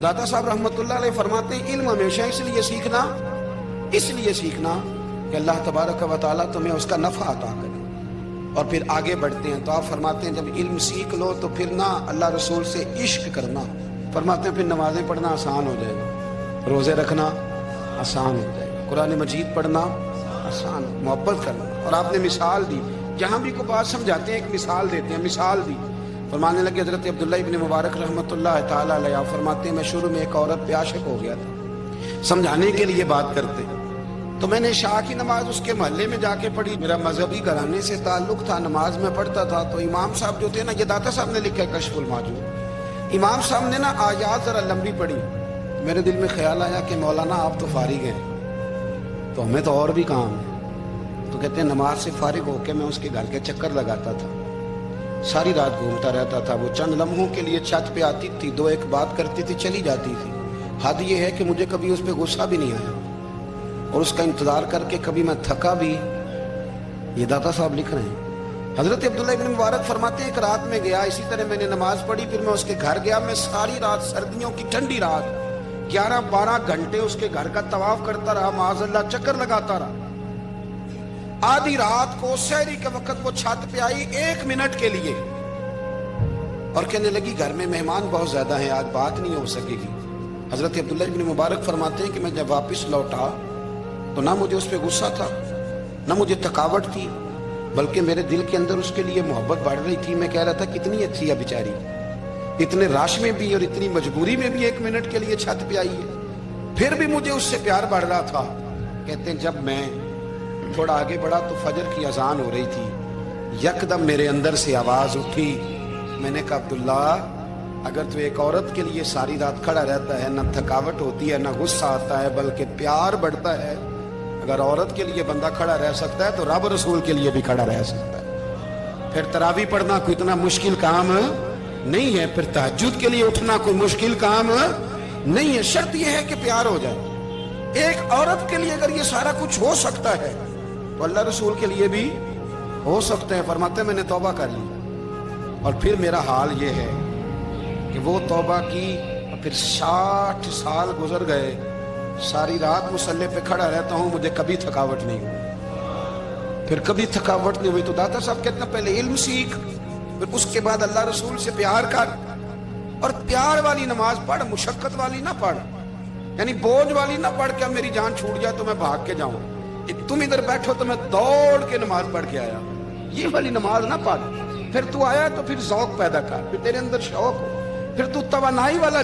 दाता साहब रहमतुल्लाह अलैह फरमाते हैं इल्म हमेशा इसलिए सीखना कि अल्लाह तबारक व तआला तुम्हें उसका नफ़ा अता करे। और फिर आगे बढ़ते हैं तो आप फरमाते हैं जब इल्म सीख लो तो फिर ना अल्लाह रसूल से इश्क करना, फरमाते हैं फिर नमाजें पढ़ना आसान हो जाएगा, रोज़े रखना आसान हो जाएगा, कुरान मजीद पढ़ना आसान, मोहब्बत करना। और आपने मिसाल दी, जहाँ भी को बात समझाते हैं एक मिसाल देते हैं, मिसाल दी। फरमाने लगे हज़रत अब्दुल्लाह इब्न मुबारक रहमतुल्लाह ताला अलैह फरमाते हैं मैं शुरू में एक औरत पे आशिक हो गया था, समझाने के लिए बात करते तो मैंने शाह की नमाज उसके मोहल्ले में जाके पढ़ी। मेरा मजहबी घराने से ताल्लुक था, नमाज में पढ़ता था। तो इमाम साहब जो थे ना, ये दाता साहब ने लिखा है कश्फुल माजूर, इमाम साहब ने ना आयात जरा लंबी पढ़ी। मेरे दिल में ख्याल आया कि मौलाना आप तो फारिग हैं, तो हमें तो और भी काम है। तो कहते हैं नमाज से फारिग होकर मैं उसके घर के चक्कर लगाता था, सारी रात घूमता रहता था। वो चंद लम्हों के लिए छत पे आती थी, दो एक बात करती थी, चली जाती थी। हद ये है कि मुझे कभी उस पर गुस्सा भी नहीं आया और उसका इंतजार करके कभी मैं थका भी। ये दाता साहब लिख रहे हैं। हजरत अब्दुल्लाह इब्न मुबारक फरमाते हैं एक रात में गया, इसी तरह मैंने नमाज पढ़ी, फिर मैं उसके घर गया। मैं सारी रात, सर्दियों की ठंडी रात, 11-12 घंटे उसके घर का तवाफ करता रहा, माज़अल्लाह चक्कर लगाता रहा। आधी रात को सहरी के वक्त वो छत पे आई 1 मिनट के लिए और कहने लगी घर में मेहमान बहुत ज्यादा हैं, आज बात नहीं हो सकेगी। हजरत अब्दुल्लाह इब्न मुबारक फरमाते हैं कि मैं जब वापस लौटा तो ना मुझे उस पर गुस्सा था, ना मुझे थकावट थी, बल्कि मेरे दिल के अंदर उसके लिए मोहब्बत बढ़ रही थी। मैं कह रहा था कितनी अच्छी है बेचारी, इतने राश में भी और इतनी मजबूरी में भी 1 मिनट के लिए छत पे आई है, फिर भी मुझे उससे प्यार बढ़ रहा था। कहते हैं जब मैं थोड़ा आगे बढ़ा तो फजर की अजान हो रही थी, यकदम मेरे अंदर से आवाज उठी। मैंने कहा अब्दुल्ला, अगर तू एक औरत के लिए सारी रात खड़ा रहता है, न थकावट होती है, न गुस्सा आता है, बल्कि प्यार बढ़ता है। अगर औरत के लिए बंदा खड़ा रह सकता है तो रब रसूल के लिए भी खड़ा रह सकता है। फिर तरावी पढ़ना कोई इतना मुश्किल काम नहीं है, फिर तहज्जुद के लिए उठना कोई मुश्किल काम नहीं है। शर्त यह है कि प्यार हो जाए। एक औरत के लिए अगर ये सारा कुछ हो सकता है तो अल्लाह रसूल के लिए भी हो सकते हैं। फरमाते मैंने तौबा कर ली और फिर मेरा हाल ये है कि वो तौबा की, फिर 60 साल गुजर गए, सारी रात मुसल्ले पे खड़ा रहता हूं, मुझे कभी थकावट नहीं हुई, फिर कभी थकावट नहीं हुई। तो दाता साहब कहते हैं पहले इल्म सीख, फिर उसके बाद अल्लाह रसूल से प्यार कर, और प्यार वाली नमाज पढ़, मुशक्कत वाली ना पढ़, यानी बोझ वाली ना पढ़ के मेरी जान छूट जाए तो मैं भाग के जाऊं, तुम इधर बैठो तो मैं दौड़ के नमाज पढ़ के आया, ये वाली नमाज ना पढ़। फिर तू आया तो फिर ज़ौक़ पैदा कर, फिर तेरे अंदर शौक हो, फिर तू तवानाई वाला